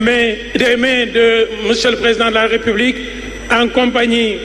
des mains de Monsieur le Président de la République en compagnie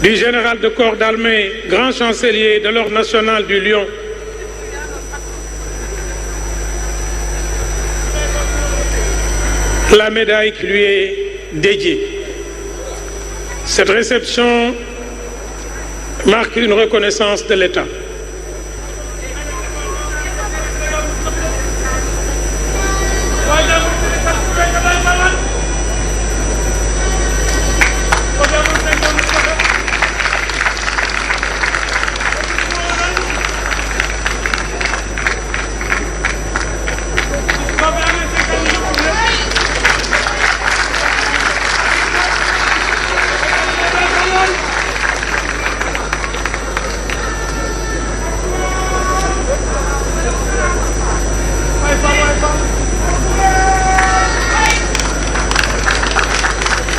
du général de corps d'armée, grand chancelier de l'Ordre national du Lion, la médaille qui lui est dédiée. Cette réception marque une reconnaissance de l'État.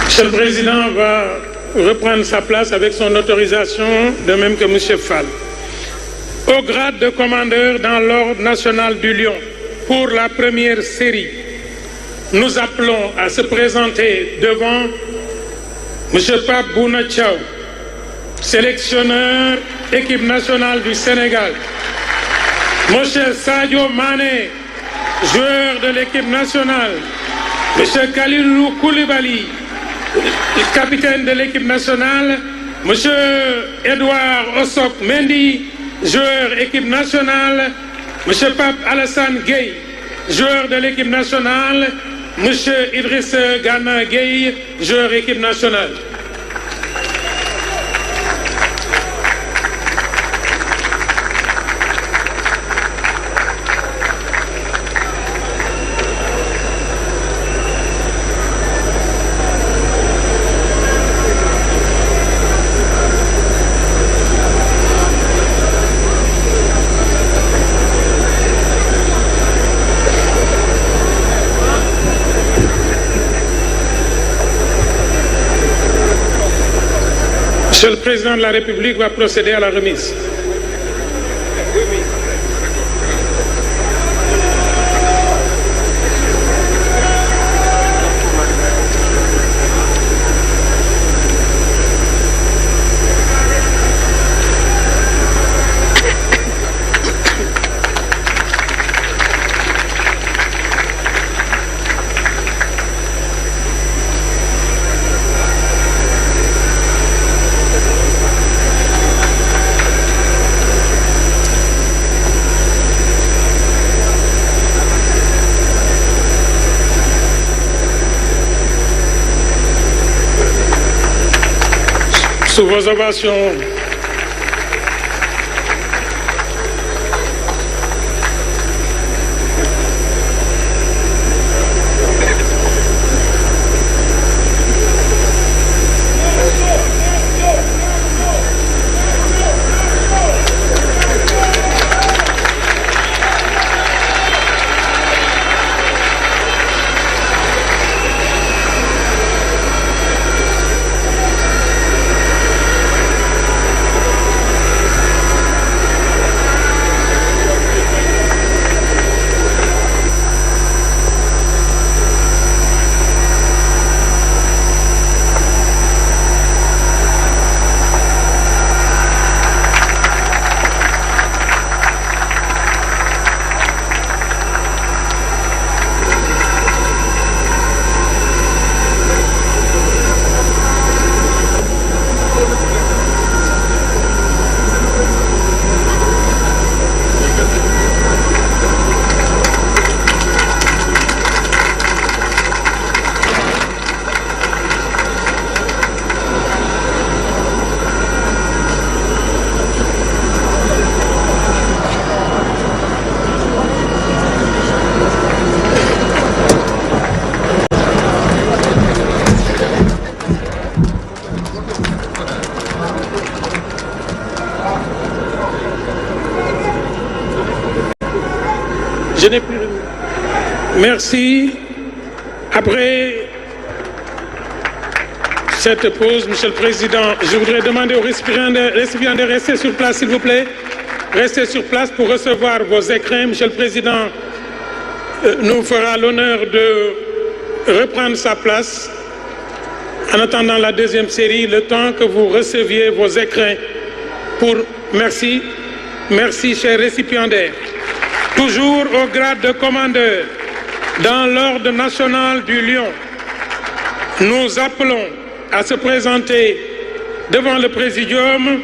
Monsieur le Président va reprendre sa place avec son autorisation, de même que M. Fall. Au grade de commandeur dans l'Ordre national du Lion, pour la première série, nous appelons à se présenter devant M. Pape Bouna Thiaw, sélectionneur équipe nationale du Sénégal, M. Sadio Mané, joueur de l'équipe nationale, M. Kalilou Koulibaly, capitaine de l'équipe nationale, M. Edouard Osok Mendy, joueur équipe nationale, M. Pape Alassane Gueye, joueur de l'équipe nationale, M. Idriss Gana Gueye, joueur équipe nationale. Monsieur le Président de la République va procéder à la remise. Sous vos ovations, je n'ai plus. Merci. Après cette pause, Monsieur le Président, je voudrais demander aux récipients de rester sur place, s'il vous plaît. Restez sur place pour recevoir vos écrins. Monsieur le Président nous fera l'honneur de reprendre sa place en attendant la deuxième série, le temps que vous receviez vos écrins pour... Merci, merci chers récipiendaires. Toujours au grade de commandeur dans l'ordre national du Lion, nous appelons à se présenter devant le présidium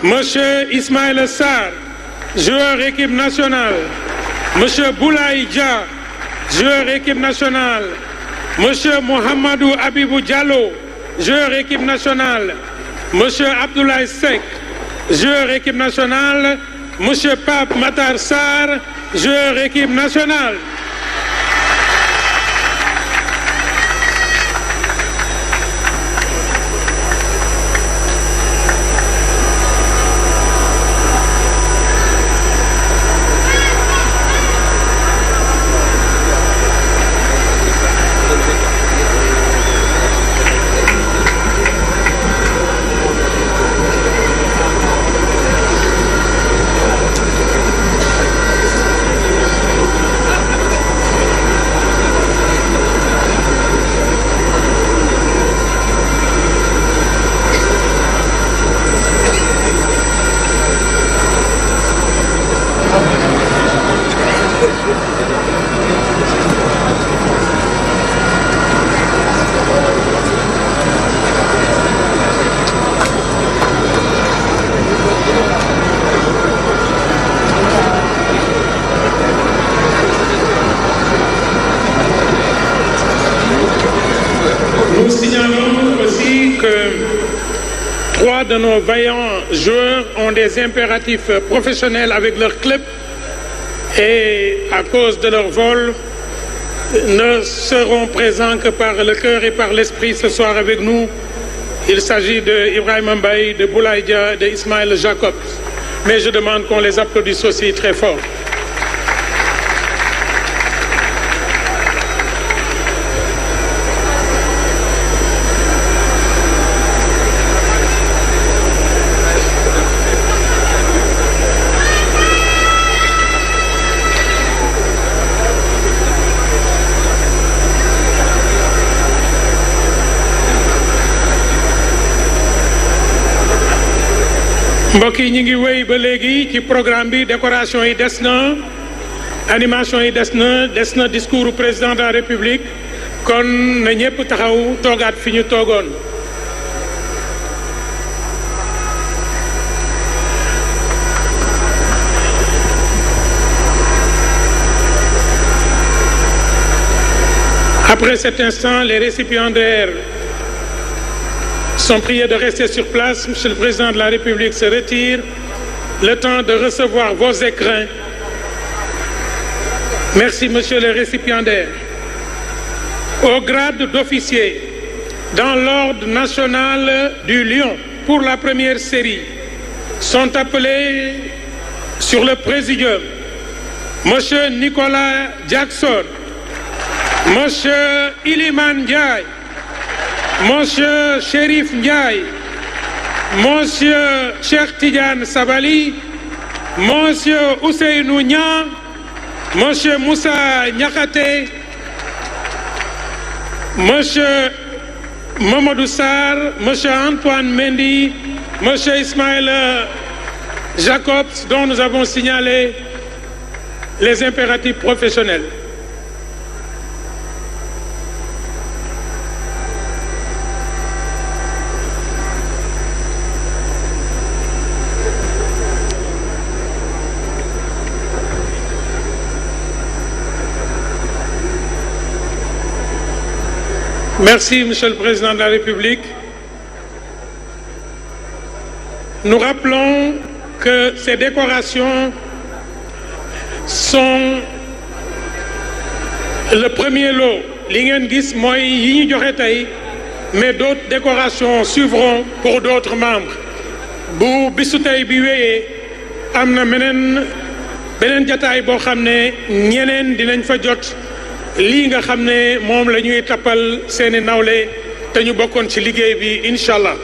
Monsieur Ismaël Sarr, joueur équipe nationale, Monsieur Boulaye Dia, joueur équipe nationale, Monsieur Mohamedou Abibou Diallo, joueur équipe nationale, Monsieur Abdoulaye Seck, joueur équipe nationale, Monsieur Pape Matar Sarr, joueur équipe nationale. Nous signalons aussi que 3 de nos vaillants joueurs ont des impératifs professionnels avec leur club et à cause de leur vol ne seront présents que par le cœur et par l'esprit ce soir avec nous. Il s'agit de Ibrahima Mbaye, de Boulaye Dia, de Ismaël Jacob. Mais je demande qu'on les applaudisse aussi très fort. mbokk yi ñu ngi wéy ba léegi ci programme bi décoration yi des na animation yi des na discours du président de la République kon na ñëpp taxaw toogaat fi ñu toogoon. Après cet instant, les récipiendaires sont priés de rester sur place. Monsieur le Président de la République se retire. Le temps de recevoir vos écrins. Merci, Monsieur le récipiendaire. Au grade d'officier, dans l'ordre national du Lion, pour la première série, sont appelés sur le présidium Monsieur Nicolas Jackson, Monsieur Iliman Ndiaye, Monsieur Chérif Ndiaye, Monsieur Cheikh Tidiane Sabali, Monsieur Ousseynou Niang, Monsieur Moussa Niakhaté, Monsieur Mamadou Sarr, Monsieur Antoine Mendy, Monsieur Ismaël Jacobs, dont nous avons signalé les impératifs professionnels. Merci, Monsieur le Président de la République. Nous rappelons que ces décorations sont le premier lot. Li ngeen gis mooy yi ñu joxe tey, mais d'autres décorations suivront pour d'autres membres. Bu bisu tey bi wéyee am na beneen jataay boo xam ne ñeneen dinañ fa jot lii nga xam ne moom la ñuy tappal seeni nawle te ñu bokkoon ci liggéey bi incha allah.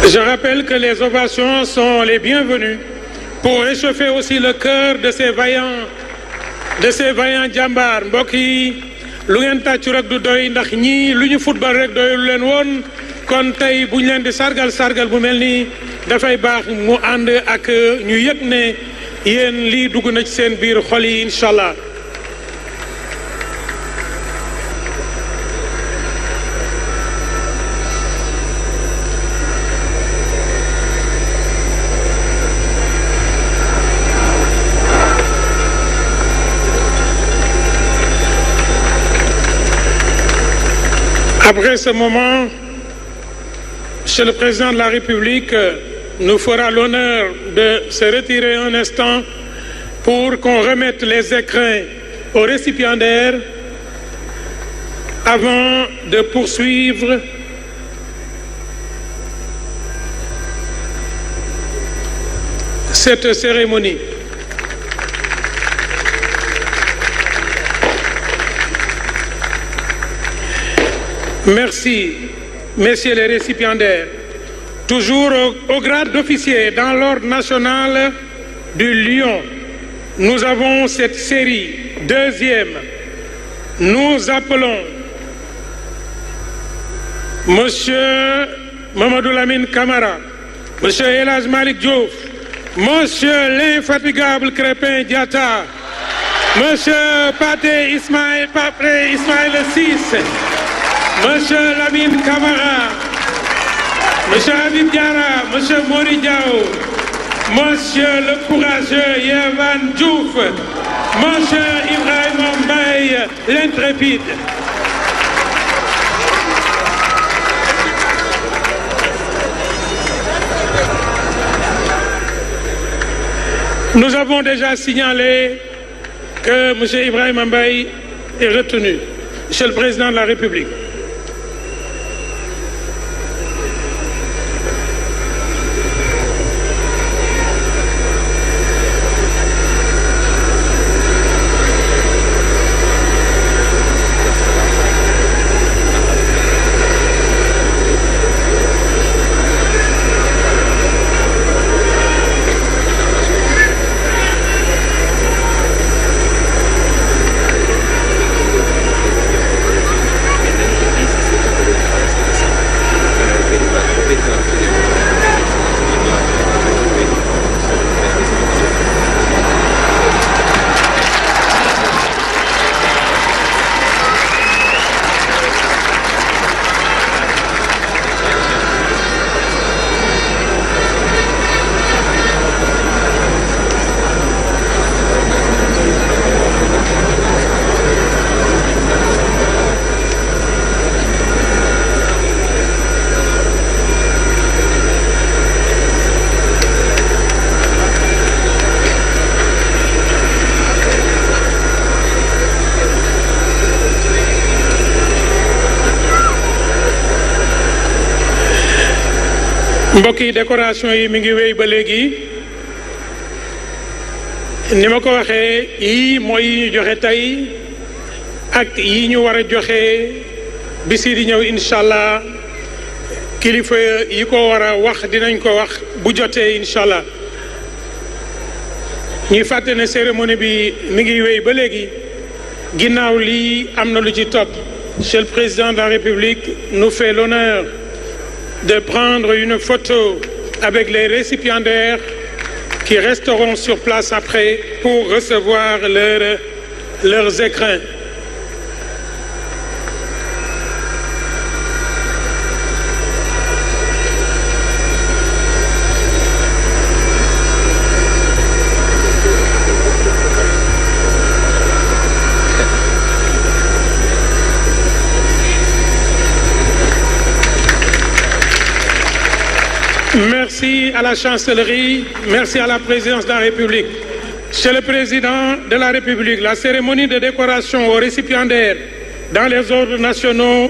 Je rappelle que les ovations sont les bienvenues pour réchauffer aussi le cœur de ces vaillants jàmbaar mbokk yi lu ngeen tàccu rek du doy ndax ñii lu ñu football rek doyul leen woon kon tey bu ñu leen di sargal bu mel nii dafay baax mu ànd ak ñu yëg ne yéen lii dugg na ci seen biir xol yi incha allah. Après ce moment, Monsieur le Président de la République nous fera l'honneur de se retirer un instant pour qu'on remette les écrins aux récipiendaires avant de poursuivre cette cérémonie. Merci, messieurs les récipiendaires. Toujours au grade d'officier dans l'ordre national du Lion, nous avons cette série deuxième. Nous appelons Monsieur Mamadou Lamine Camara, Monsieur El Hadj Malick Diouf, Monsieur l'infatigable Krépin Diatta, Monsieur Pathé Ismaïla Ciss, Monsieur Lamine Camara, Monsieur Habib Diarra, Monsieur Mori Diaw, Monsieur le courageux Yehvan Diouf, Monsieur Ibrahima Mbaye l'intrépide. Nous avons déjà signalé que Monsieur Ibrahima Mbaye est retenu. Monsieur le Président de la République. mbokk yi décoration yi mi ngi wéy ba léegi ni ma ko waxee yii mooy yi ñu joxe tey ak yi ñu war a joxe bisi di ñëw incha allah kilifa yi ko war a wax dinañ ko wax bu jotee incha allah ñuy fàtte ne cérémonie bi mi ngi wéy ba léegi ginnaaw lii am na lu ci topp. Monsieur le Président de la République nous fait l'honneur de prendre une photo avec les récipiendaires qui resteront sur place après pour recevoir leurs écrins. Merci à la chancellerie, merci à la présidence de la République. Monsieur le Président de la République, la cérémonie de décoration aux récipiendaires dans les ordres nationaux